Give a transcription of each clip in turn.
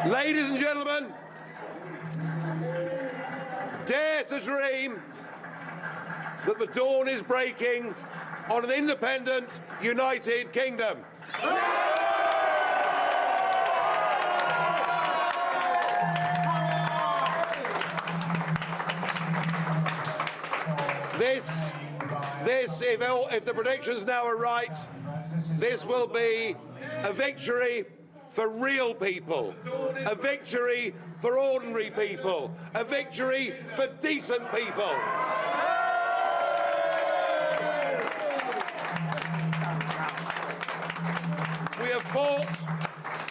Ladies and gentlemen, dare to dream that the dawn is breaking on an independent, united kingdom. If the predictions now are right, this will be a victory for real people, a victory for ordinary people, a victory for decent people.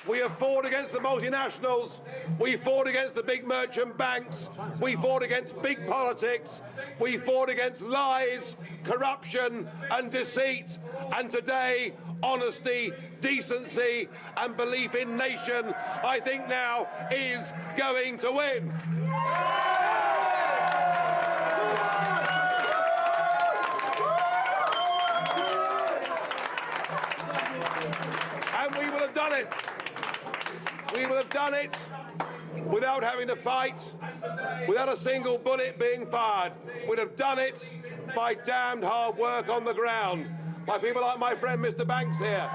We have fought against the multinationals, we fought against the big merchant banks, we fought against big politics, we fought against lies, corruption and deceit, and today honesty, decency and belief in nation, I think now is going to win. And we will have done it. We will have done it without having to fight, without a single bullet being fired. We'd have done it by damned hard work on the ground, by people like my friend Mr. Banks here.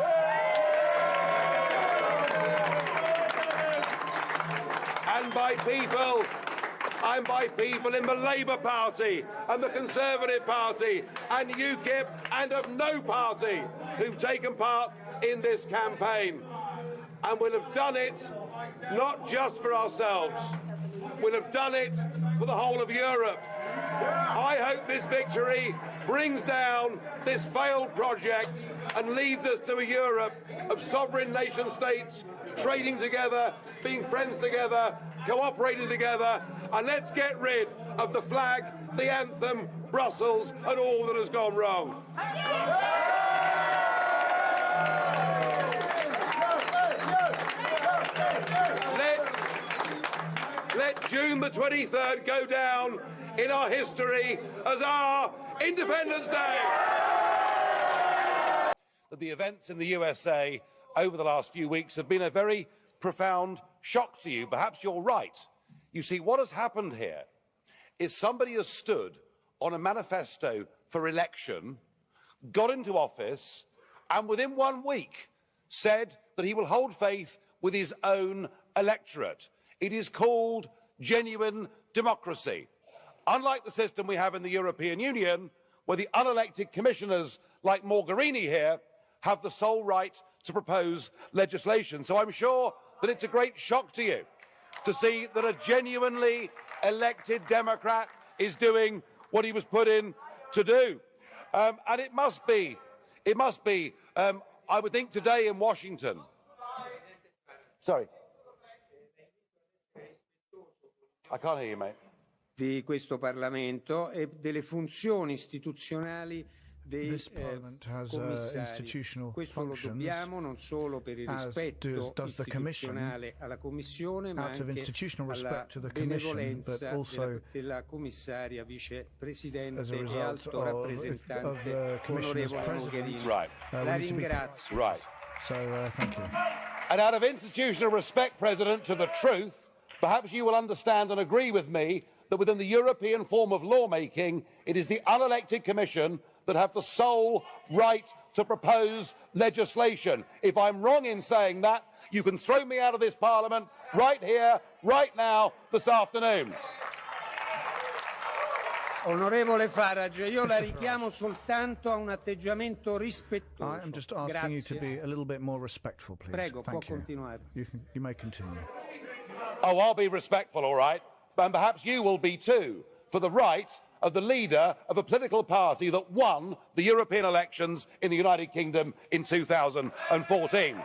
And by people in the Labour Party and the Conservative Party and UKIP and of no party who've taken part in this campaign. And we'll have done it not just for ourselves, we'll have done it for the whole of Europe. I hope this victory brings down this failed project and leads us to a Europe of sovereign nation states trading together, being friends together, cooperating together, and let's get rid of the flag, the anthem, Brussels and all that has gone wrong. Let June the 23rd go down in our history as our Independence Day. The events in the USA over the last few weeks have been a very profound shock to you. Perhaps you're right. You see, what has happened here is somebody has stood on a manifesto for election, got into office, and within 1 week said that he will hold faith with his own electorate. It is called genuine democracy. Unlike the system we have in the European Union, where the unelected commissioners like Mogherini here have the sole right to propose legislation. So I'm sure that it's a great shock to you to see that a genuinely elected Democrat is doing what he was put in to do. And it must be, I would think today in Washington. Sorry. I can't hear you, mate. Di questo Parlamento e delle funzioni istituzionali dei commissari. Questo lo dobbiamo non solo per il rispetto istituzionale alla Commissione, ma anche alla benevolenza della commissaria vicepresidente e alto rappresentante onorevole Mogherini. La ringrazio. Thank you. And out of institutional respect, President, to the truth, perhaps you will understand and agree with me that within the European form of lawmaking, it is the unelected Commission that have the sole right to propose legislation. If I'm wrong in saying that, you can throw me out of this Parliament right here, right now, this afternoon. Onorevole Farage, io la richiamo soltanto a un atteggiamento rispettoso. I am just asking you to be a little bit more respectful, please. Prego, può continuare. You may continue. Oh, I'll be respectful, all right, and perhaps you will be too, for the right of the leader of a political party that won the European elections in the United Kingdom in 2014.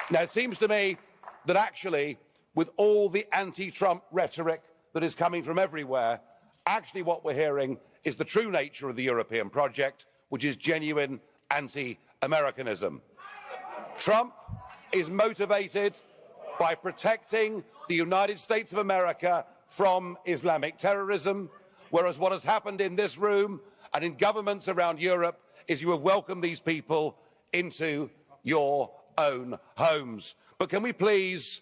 Now, it seems to me that actually, with all the anti-Trump rhetoric that is coming from everywhere, actually what we're hearing is the true nature of the European project, which is genuine anti-Americanism. Trump is motivated by protecting the United States of America from Islamic terrorism, whereas what has happened in this room and in governments around Europe is you have welcomed these people into your own homes. But can we please,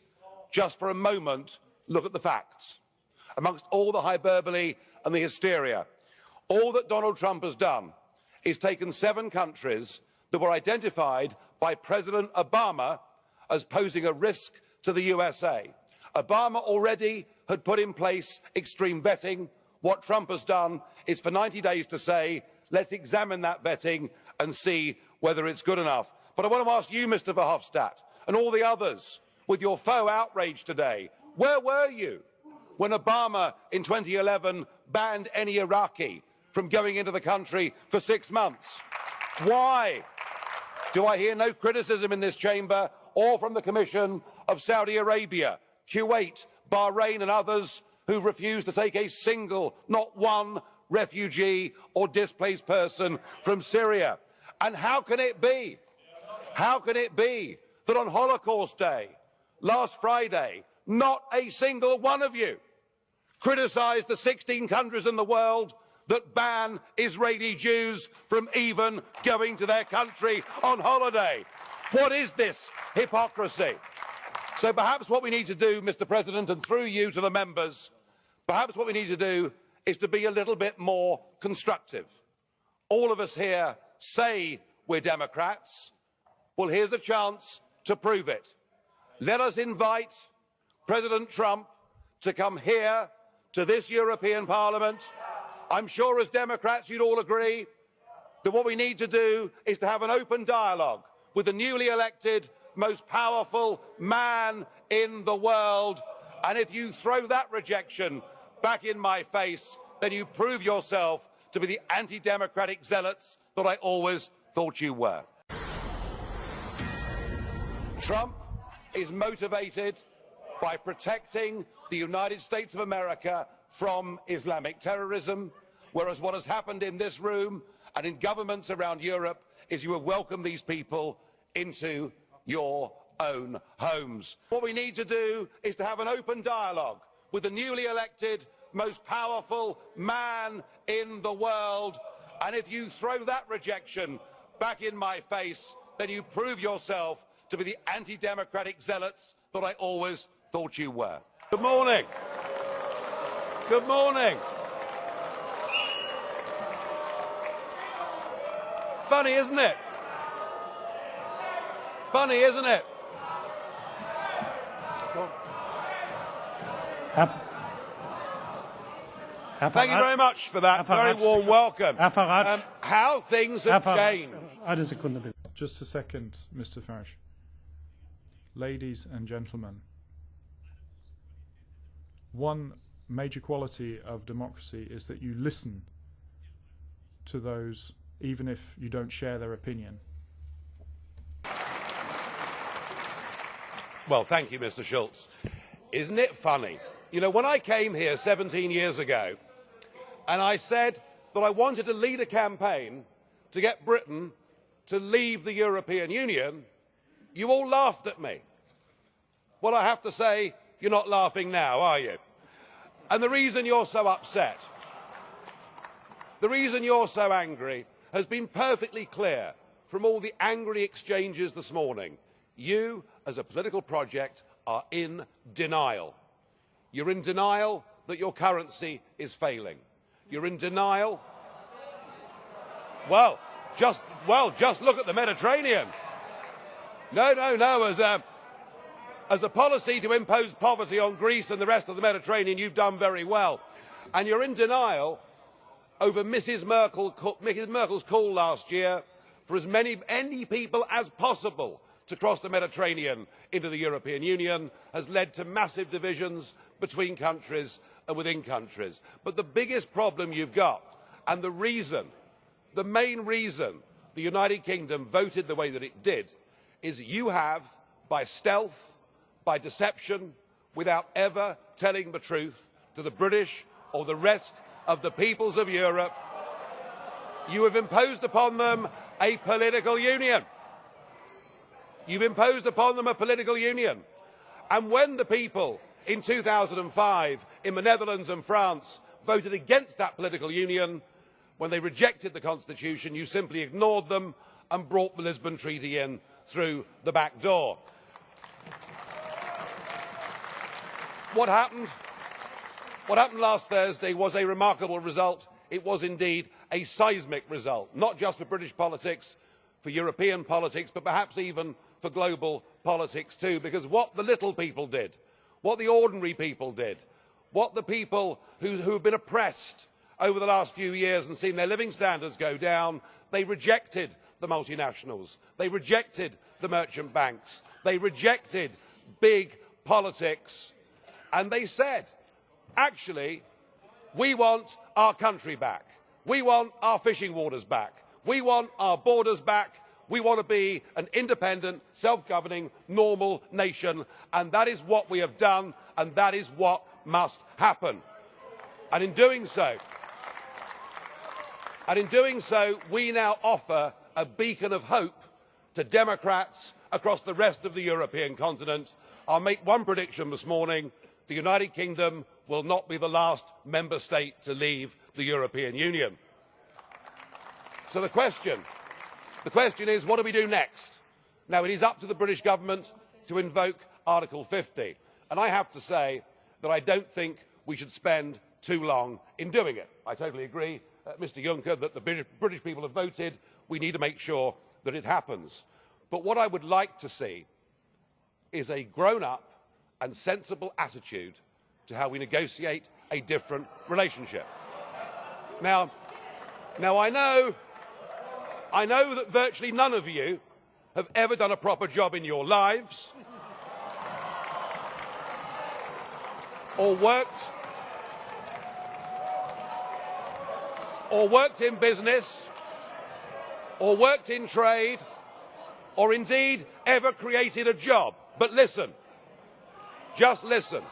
just for a moment, look at the facts? Amongst all the hyperbole and the hysteria, all that Donald Trump has done is taken 7 countries that were identified by President Obama as posing a risk to the USA. Obama already had put in place extreme vetting. What Trump has done is for 90 days to say, let's examine that vetting and see whether it's good enough. But I want to ask you, Mr. Verhofstadt, and all the others, with your faux outrage today, where were you when Obama in 2011 banned any Iraqi from going into the country for 6 months? Why do I hear no criticism in this chamber or from the Commission of Saudi Arabia, Kuwait, Bahrain and others who refuse to take a single, not one, refugee or displaced person from Syria? And how can it be that on Holocaust Day, last Friday, not a single one of you criticised the 16 countries in the world that ban Israeli Jews from even going to their country on holiday? What is this hypocrisy? So perhaps what we need to do, Mr. President, and through you to the members, perhaps what we need to do is to be a little bit more constructive. All of us here say we're Democrats. Well, here's a chance to prove it. Let us invite President Trump to come here to this European Parliament. I'm sure as Democrats you'd all agree that what we need to do is to have an open dialogue with the newly elected, most powerful man in the world. And if you throw that rejection back in my face, then you prove yourself to be the anti-democratic zealots that I always thought you were. Trump is motivated by protecting the United States of America from Islamic terrorism, whereas what has happened in this room and in governments around Europe is you have welcomed these people into your own homes. What we need to do is to have an open dialogue with the newly elected, most powerful man in the world. And if you throw that rejection back in my face, then you prove yourself to be the anti-democratic zealots that I always thought you were. Good morning. Good morning. Funny, isn't it? Funny, isn't it? Thank you very much for that very warm welcome. How things have changed. Just a second, Mr. Farage. Ladies and gentlemen, one major quality of democracy is that you listen to those even if you don't share their opinion. Well, thank you, Mr. Schultz. Isn't it funny? You know, when I came here 17 years ago and I said that I wanted to lead a campaign to get Britain to leave the European Union, you all laughed at me. Well, I have to say, you're not laughing now, are you? And the reason you're so upset, the reason you're so angry, has been perfectly clear from all the angry exchanges this morning. You, as a political project, are in denial. You're in denial that your currency is failing. You're in denial. Well, just look at the Mediterranean. No. As a policy to impose poverty on Greece and the rest of the Mediterranean, you've done very well. And you're in denial over Mrs. Merkel's call last year for as many people as possible to cross the Mediterranean into the European Union has led to massive divisions between countries and within countries. But the biggest problem you've got, and the main reason the United Kingdom voted the way that it did, is you have, by stealth, by deception, without ever telling the truth to the British or the rest of the peoples of Europe, you have imposed upon them a political union. You've imposed upon them a political union. And when the people in 2005 in the Netherlands and France voted against that political union, when they rejected the Constitution, you simply ignored them and brought the Lisbon Treaty in through the back door. What happened last Thursday was a remarkable result. It was indeed a seismic result, not just for British politics, for European politics, but perhaps even for global politics too, because what the little people did, what the ordinary people did, what the people who've been oppressed over the last few years and seen their living standards go down, they rejected the multinationals, they rejected the merchant banks, they rejected big politics, and they said, actually, we want our country back. We want our fishing waters back. We want our borders back. We want to be an independent, self-governing, normal nation. And that is what we have done, and that is what must happen. And in doing so, we now offer a beacon of hope to Democrats across the rest of the European continent. I'll make one prediction this morning. The United Kingdom will not be the last member state to leave the European Union. So the question is, what do we do next? Now, it is up to the British government to invoke Article 50. And I have to say that I don't think we should spend too long in doing it. I totally agree, Mr Juncker, that the British people have voted. We need to make sure that it happens. But what I would like to see is a grown-up and sensible attitude to how we negotiate a different relationship. Now I know that virtually none of you have ever done a proper job in your lives, or worked in business, or worked in trade, or indeed ever created a job. But listen, just listen.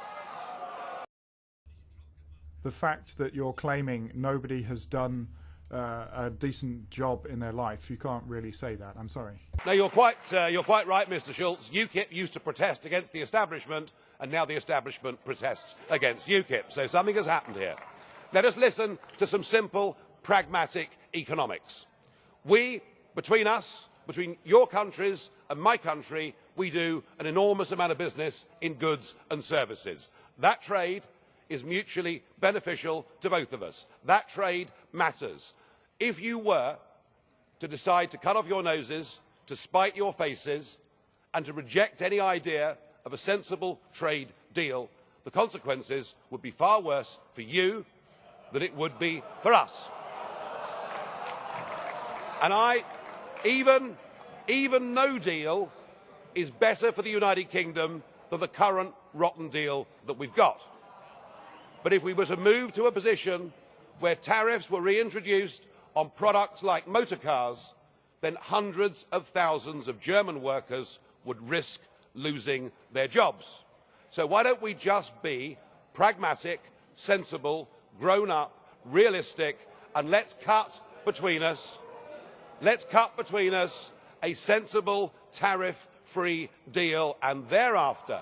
The fact that you're claiming nobody has done a decent job in their life, you can't really say that. I'm sorry. No, you're quite right, Mr. Schulz. UKIP used to protest against the establishment, and now the establishment protests against UKIP. So something has happened here. Let us listen to some simple, pragmatic economics. We, between us, between your countries and my country, we do an enormous amount of business in goods and services. That trade is mutually beneficial to both of us. That trade matters. If you were to decide to cut off your noses, to spite your faces, and to reject any idea of a sensible trade deal, the consequences would be far worse for you than it would be for us. And even no deal is better for the United Kingdom than the current rotten deal that we've got. But if we were to move to a position where tariffs were reintroduced on products like motor cars, then hundreds of thousands of German workers would risk losing their jobs. So why don't we just be pragmatic, sensible, grown up, realistic, and let's cut between us a sensible tariff-free deal, and thereafter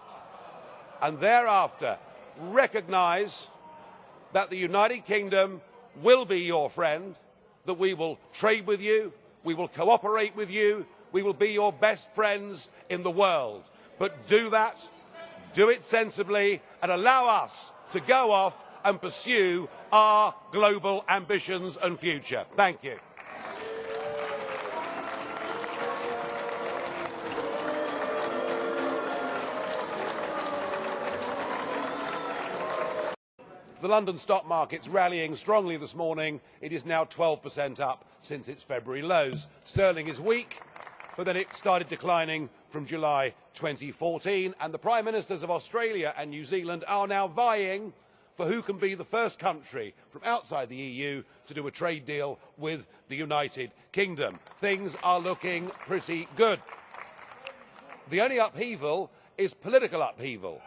recognise that the United Kingdom will be your friend, that we will trade with you, we will cooperate with you, we will be your best friends in the world. But do that, do it sensibly, and allow us to go off and pursue our global ambitions and future. Thank you. The London stock market's rallying strongly this morning. It is now 12% up since its February lows. Sterling is weak, but then it started declining from July 2014. And the Prime Ministers of Australia and New Zealand are now vying for who can be the first country from outside the EU to do a trade deal with the United Kingdom. Things are looking pretty good. The only upheaval is political upheaval,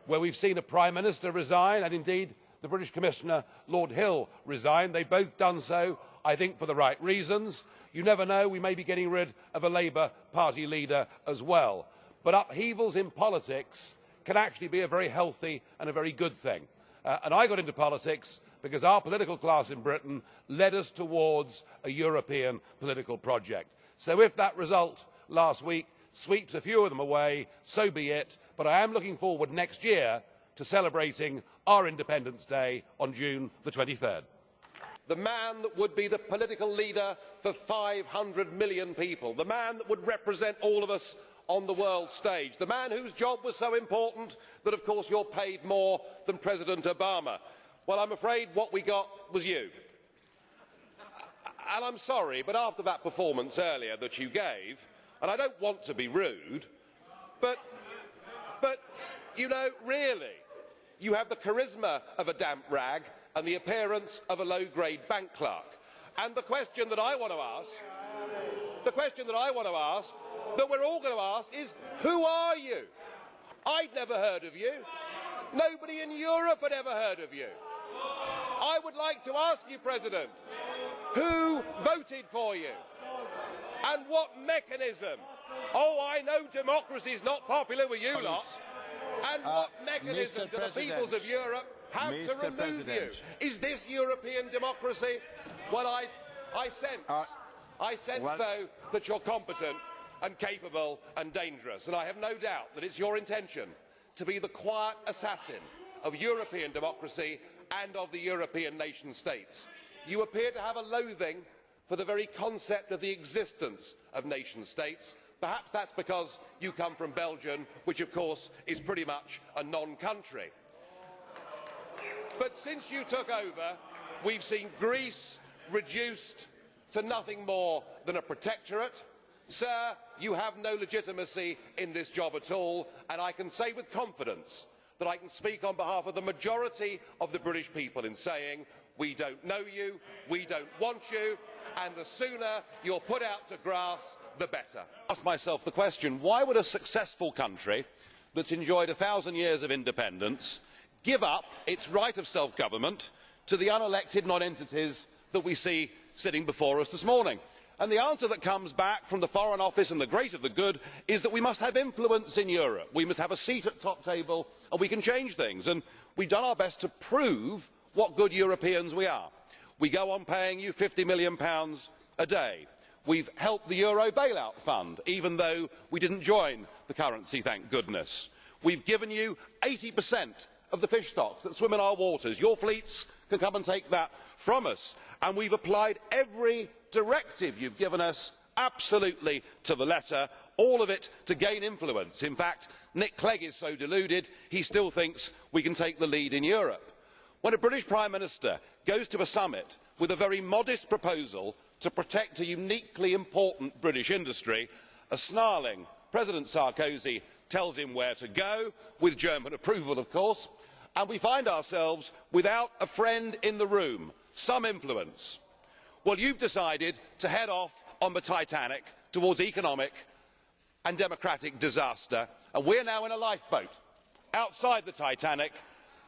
where we've seen a Prime Minister resign, and indeed the British Commissioner, Lord Hill, resigned. They've both done so, I think, for the right reasons. You never know, we may be getting rid of a Labour Party leader as well. But upheavals in politics can actually be a very healthy and a very good thing. And I got into politics because our political class in Britain led us towards a European political project. So if that result last week sweeps a few of them away, so be it. But I am looking forward next year to celebrating our Independence Day on June the 23rd. The man that would be the political leader for 500 million people, the man that would represent all of us on the world stage, the man whose job was so important that, of course, you're paid more than President Obama. Well, I'm afraid what we got was you. And I'm sorry, but after that performance earlier that you gave, and I don't want to be rude, but you know, really, you have the charisma of a damp rag and the appearance of a low-grade bank clerk. And the question that I want to ask, that we're all going to ask is, who are you? I'd never heard of you. Nobody in Europe had ever heard of you. I would like to ask you, President, who voted for you? And what mechanism? Oh, I know democracy is not popular with you lot. And what mechanism do the peoples of Europe have to remove you? Is this European democracy? Well, I sense, though, that you're competent and capable and dangerous, and I have no doubt that it's your intention to be the quiet assassin of European democracy and of the European nation states. You appear to have a loathing for the very concept of the existence of nation states. Perhaps that's because you come from Belgium, which of course is pretty much a non-country. But since you took over, we've seen Greece reduced to nothing more than a protectorate. Sir, you have no legitimacy in this job at all, and I can say with confidence that I can speak on behalf of the majority of the British people in saying we don't know you, we don't want you, and the sooner you're put out to grass, the better. I ask myself the question, why would a successful country that's enjoyed 1,000 years of independence give up its right of self-government to the unelected non-entities that we see sitting before us this morning? And the answer that comes back from the Foreign Office and the great of the good is that we must have influence in Europe. We must have a seat at top table and we can change things. And we've done our best to prove what good Europeans we are. We go on paying you £50 million a day. We've helped the Euro bailout fund, even though we didn't join the currency, thank goodness. We've given you 80% of the fish stocks that swim in our waters. Your fleets can come and take that from us. And we've applied every directive you've given us absolutely to the letter, all of it to gain influence. In fact, Nick Clegg is so deluded he still thinks we can take the lead in Europe. When a British Prime Minister goes to a summit with a very modest proposal to protect a uniquely important British industry, a snarling President Sarkozy tells him where to go, with German approval of course, and we find ourselves without a friend in the room, some influence. Well, you've decided to head off on the Titanic towards economic and democratic disaster, and we're now in a lifeboat outside the Titanic,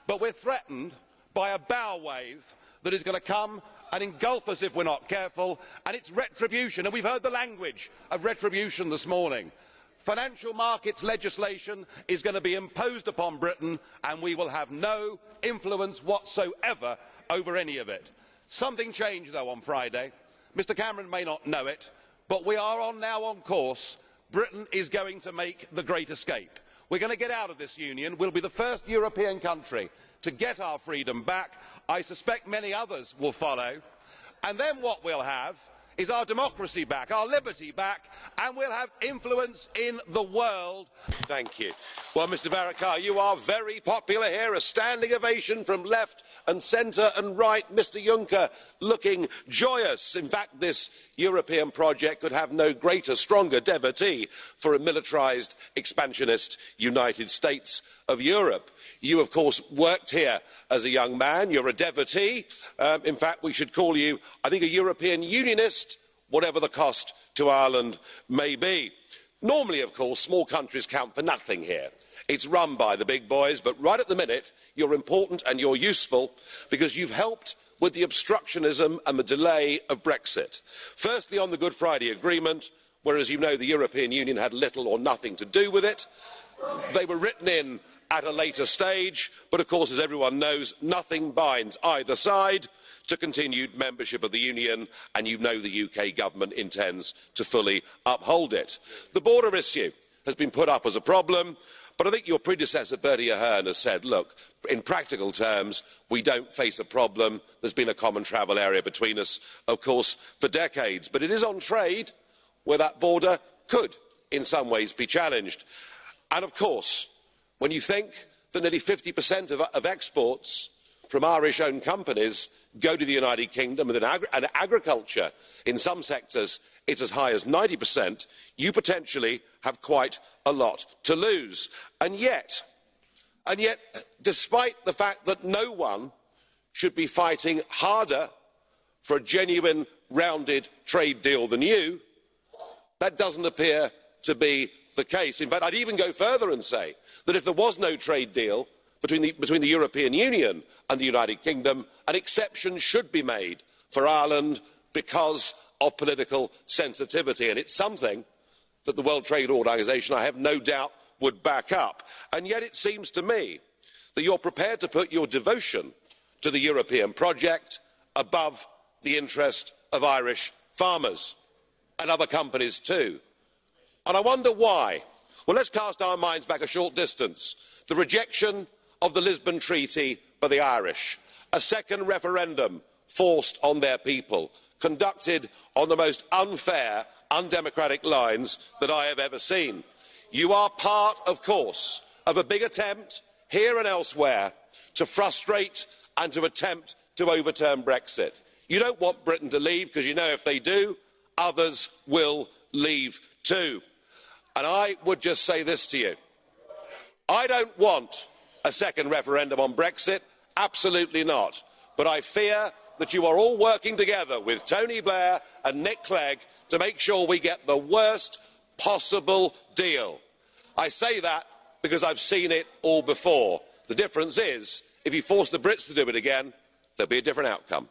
but we're threatened by a bow wave that is going to come and engulf us if we're not careful, and it's retribution, and we've heard the language of retribution this morning. Financial markets legislation is going to be imposed upon Britain, and we will have no influence whatsoever over any of it. Something changed, though, on Friday. Mr Cameron may not know it, but we are now on course. Britain is going to make the great escape. We're going to get out of this union. We'll be the first European country to get our freedom back. I suspect many others will follow. And then what we'll have is our democracy back, our liberty back, and we'll have influence in the world. Thank you. Well, Mr Varadkar, you are very popular here. A standing ovation from left and centre and right. Mr Juncker looking joyous. In fact, this European project could have no greater, stronger devotee for a militarised, expansionist United States of Europe. You, of course, worked here as a young man. You're a devotee. In fact, we should call you, I think, a European Unionist, whatever the cost to Ireland may be. Normally, of course, small countries count for nothing here. It's run by the big boys, but right at the minute, you're important and you're useful because you've helped with the obstructionism and the delay of Brexit. Firstly, on the Good Friday Agreement, where, as you know, the European Union had little or nothing to do with it. They were written in at a later stage, but of course, as everyone knows, nothing binds either side to continued membership of the Union, and you know the UK government intends to fully uphold it. The border issue. has been put up as a problem, but I think your predecessor, Bertie Ahern, has said, look, in practical terms, we don't face a problem. There's been a common travel area between us, of course, for decades. But it is on trade where that border could, in some ways, be challenged. And, of course, when you think that nearly 50% of exports from Irish-owned companies go to the United Kingdom, and agriculture in some sectors it's as high as 90%, you potentially have quite a lot to lose. And yet, despite the fact that no one should be fighting harder for a genuine, rounded trade deal than you, that doesn't appear to be the case. In fact, I'd even go further and say that if there was no trade deal between the European Union and the United Kingdom, an exception should be made for Ireland because of political sensitivity, and it's something that the World Trade Organization, I have no doubt, would back up. And yet it seems to me that you're prepared to put your devotion to the European project above the interest of Irish farmers and other companies too. And I wonder why. Well, let's cast our minds back a short distance. The rejection of the Lisbon Treaty by the Irish, a second referendum forced on their people, conducted on the most unfair, undemocratic lines that I have ever seen. You are part, of course, of a big attempt, here and elsewhere, to frustrate and to attempt to overturn Brexit. You don't want Britain to leave because you know if they do, others will leave too. And I would just say this to you. I don't want a second referendum on Brexit, absolutely not. But I fear that you are all working together with Tony Blair and Nick Clegg to make sure we get the worst possible deal. I say that because I've seen it all before. The difference is, if you force the Brits to do it again, there'll be a different outcome.